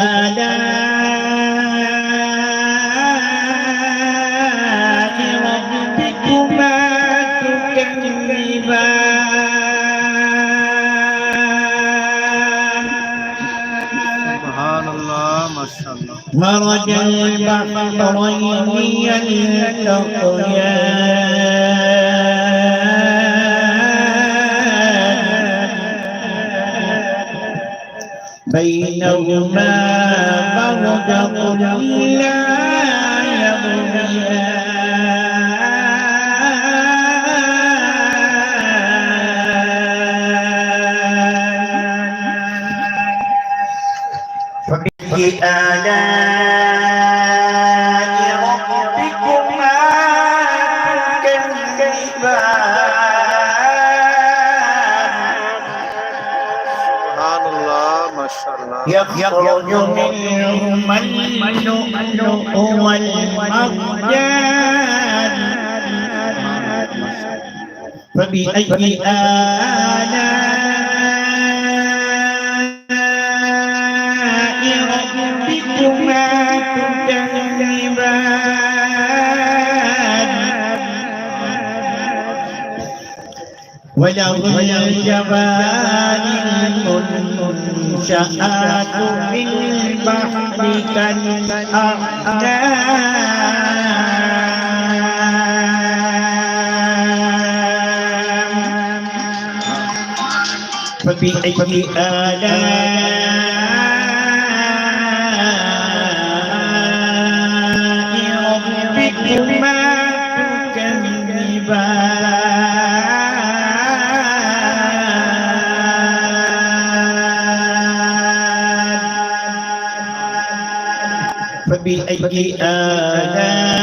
آلاء ربكما تكذبان سبحان الله ما شاء الله مرج البحرين يلتقيان بينهما برزخ لا يبغيان فبأي آلاء ربكما تكذبان سبحان الله ما شاء الله يخرج منهما اللؤلؤ والمرجان فبأي آلاء ربكما تكذبان وله الجبال المنشآت في البحر كالأعلام فبأي آلاء ربكما تكذبان فبأي آلاء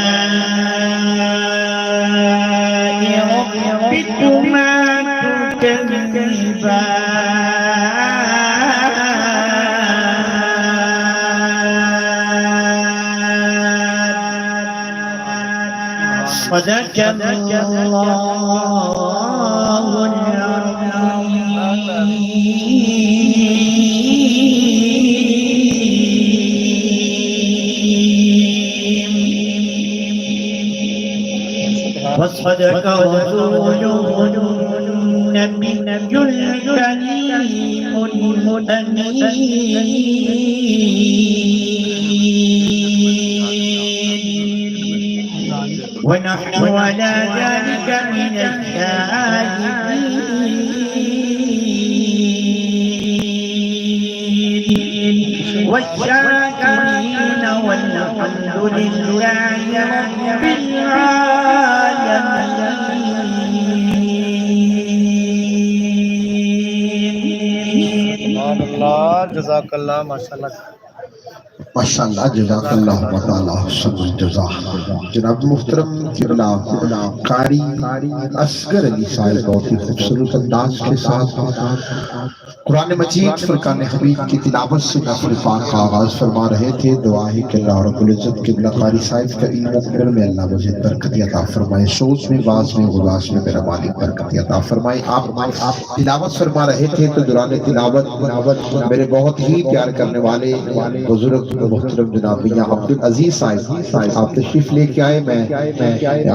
ربكما تكذبان صدق الله العظيم وصدق رسوله النبي الكريم المؤمن ونحن على ذلك من الشاهدين والشاكرين والحمد لله رب العالمين سبحان الله جزاك الله ما شاء الله माशाअल्लाह जज़ाकल्लाह व तआला सबल जज़ा। जनाब मुहतरम किबला कारी असगर अली साहिब बहुत ही खूबसूरत अंदाज के साथ कुरान मजीद फुरकान हमीद की तिलावत से नफल पाक का आगाज फरमा रहे थे। दुआ है कि अल्लाह रब्बुल इज्जत किबला कारी साहिब का इल्म उम्र में अल्लाह मुझे बरकत अता फरमाए, सोच में बाज में गुलास में मेरा मालिक बरकत अता फरमाए। आप तिलावत फरमा रहे थे तो दौरान तिलावत मेरे बहुत ही प्यार करने वाले बुजुर्ग मुहतरम जनाब मियां अब्दुल अजीज साहिब आप तशरीफ लेके आए। मैं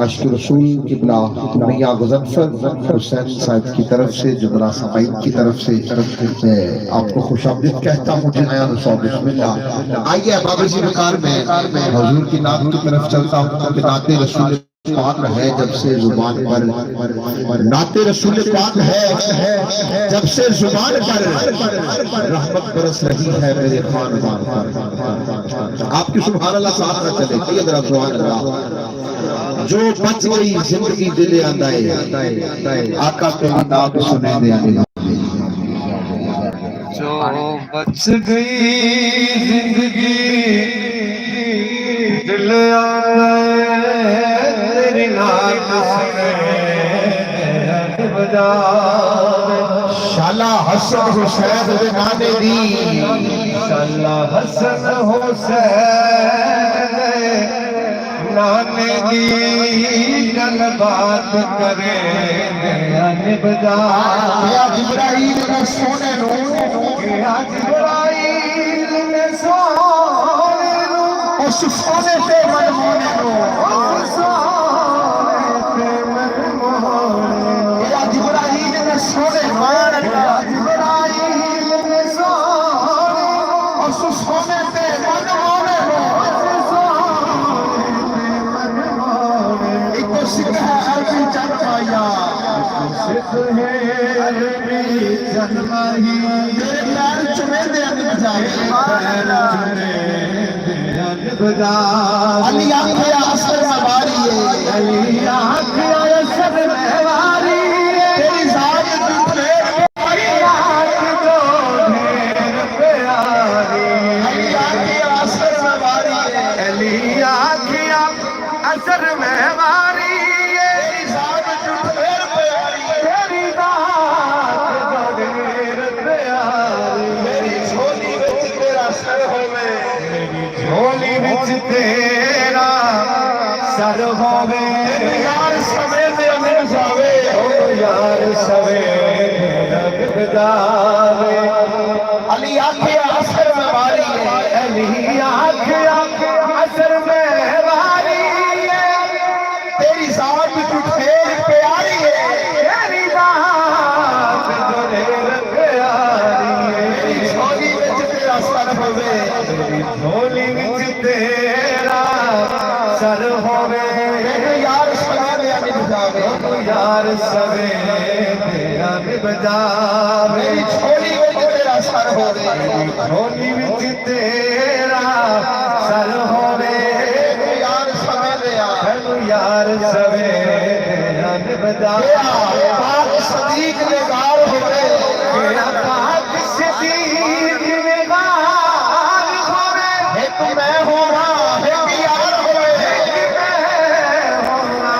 आशिक रसूल किबला मियां गुज़फ़र हुसैन साहिब की तरफ से जुमला सामाईन की तरफ से आपको खुशामदीद कहता हूँ। बिस्मिल्लाह। आइए बाबा जी वकार में हुजूर की नात की तरफ चलता हूँ। नाते रसूल पाक है जब से जुबान पर, नाते रसूल पाक है जब से जुबान पर रहमत बरस रही है मेरे खानदान पर। आपकी सुभान अल्लाह साथ न चले कि अगर सुभान अल्लाह जो बच गई जिंदगी दिले आंदाए आका तेरी नात सुने दे जो बच गई जिंदगी दिल तेरी नात सुने बजा शाला हसन हुसैन दे नाने दी शाला हसन हुसैन नाने दी गल बात करे बजा जिब्राइल ने सोने नो जिब्राइल ने सोने उस सोने पे मन मोने लो या जिब्राइल ने सोने मान अल्लाह जिब्राइल ने सोने उस सोने पे मन मोने लो एक तो सिद्ध है अरबी जन्माया तेरे पैर चुमे दे अली आंखें असर में वारी है अली आंखें असर में वारी है तेरी जात टूटे अली आंखें जो ढेर प्यारी अली आंखें असर में वारी है अली आंखें असर में वारी है तेरी जात टूटे प्यारी तेरी जात जो ढेर प्यारी मेरी झोली विच तेरा सर होवे झोली विच तेरा सर होवे यार सवे ते मिल जावे ओ यार सवे ते जावे अली आखे असर में वारी है अली आखे असर में वारी है तेरी जात टूटे प्यारी है तेरी जात जो ढेर प्यारी है मेरी झोली विच तेरा सर होवे झोली विच तेरा सर होवे यार सवे बजावे यार सवे बजावे मेरी झोली विच तेरा सर होवे झोली विच तेरा सर होवे यार सवे यार सवे बजावे पाक सदीक ने गार होवे मेरा पाक सदीक ने गार होवे एक मैं होना एक यार होवे एक मैं होना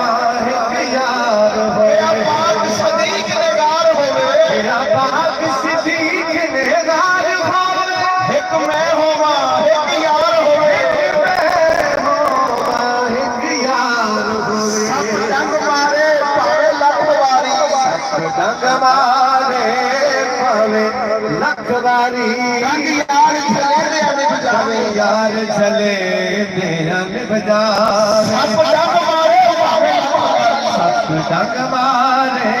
एक यार होवे पाक सदीक ने गार होवे मेरा पाक सदीक ने गार होवे एक मैं होना एक यार होवे एक मैं होना एक यार होवे सब रंग मारे पावे लख वारी सब रंग मारे पावे लख वारी रंग यार चले ने बजावे यार चले ने बजावे सब रंग मारे पावे सब रंग मारे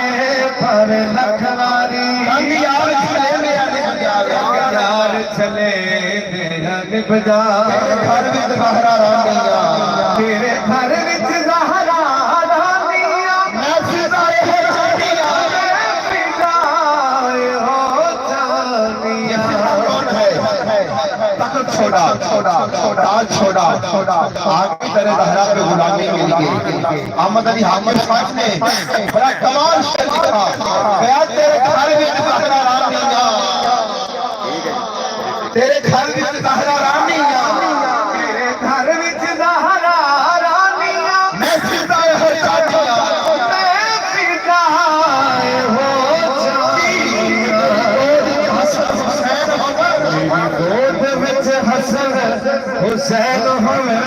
पावे लख वारी रंग यार चले ने बजावे यार चले ने बजावे घर विच ज़हरा रानिया तेरे घर विच ज़हरा रानिया मैं फिदाए हो जानिया मैं फिदाए हो जानिया कौन है तक छोड़ा छोड़ा छोड़ा छोड़ा छोड़ा आगे तेरे ज़हरा पे गुलामी मिल गई अहमद अली हामिद साहब ने बड़ा कमाल शेर लिखा गया तेरे घर विच ज़हरा रानिया तेरे घर विच ज़हरा रानिया तेरे घर विच ज़हरा रानिया मैं फिदाए हो जानिया मैं फिदाए हो जानिया गोद विच हसन हुसैन होवे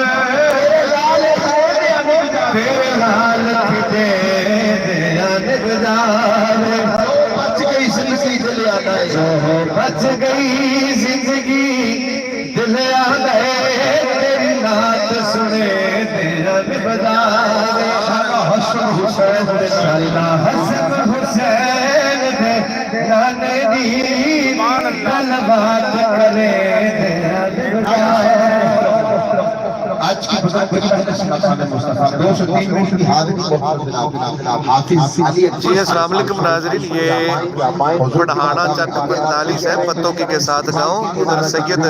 तेरे लाल खिदे दे बजावे बच गई जिंदगी दिल याद आए बच गई जिंदगी दिल याद आए तेरी नात सुने तेरा बजावे हसन हुसैन दे शाला हसन हुसैन दे गाने दी गल बात करे तेरा बजावे आज की बुजुर्ग मुस्तफा 203 मिनट की हाजिरी हाफिज अली जी अस्सलाम वालेकुम नाज़रीन, ये पढ़ाना चक 45 है पत्तोकी के साथ गाँव। उधर सैयद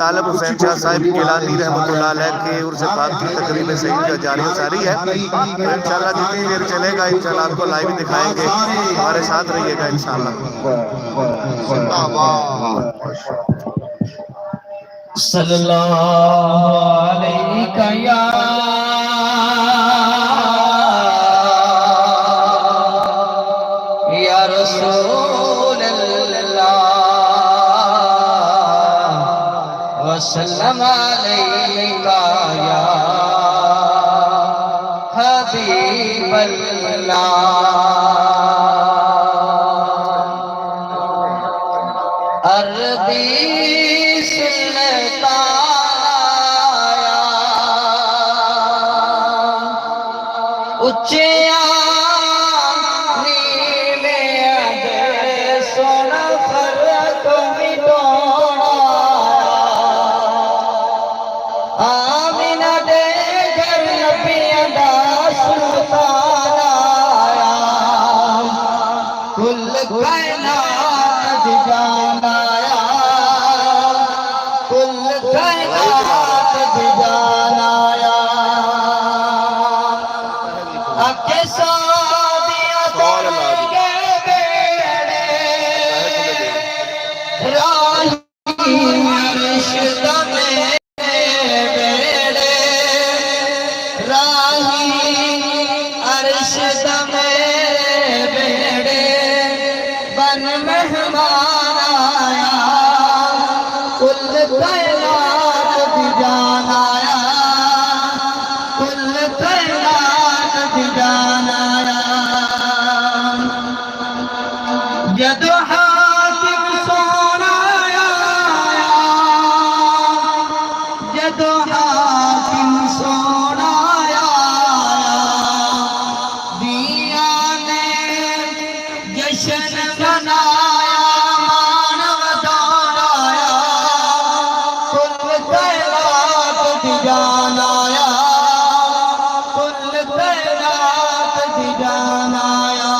तालब हुसैन शाह साहिब गिलानी रहमतुल्लाह अलैह के उर्स पाक की तकरीब सही जारी सारी है। तो इंशाल्लाह जितनी देर चलेगा इंशाल्लाह आपको लाइव दिखाएंगे, हमारे साथ रहिएगा इंशाल्लाह। सल्लल्लाहु अलैहि या रसूल अल्लाह वसल्लम अलैका या हबीब अल्लाह अरबी सुल्तान आया कायनात भी जान आया अके सादिया के बेड़े राही अर्श में बेड़े राही अर्श में बेड़े बन मेहमान आया कुल कायनात भी जान आया कुल कायनात भी जान आया जदो हाकिम सोना आया जदो हाकिम सोना आया दिया ने जश्न मनाया मानव दौड़ाया कुल कायनात भी जान आया कुल कायनात भी जान आया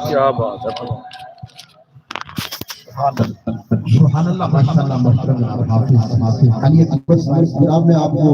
क्या बात है। सुभान अल्लाह माशाअल्लाह माशाअल्लाह हाफिज हाफिज। आइए बस किताब में आपको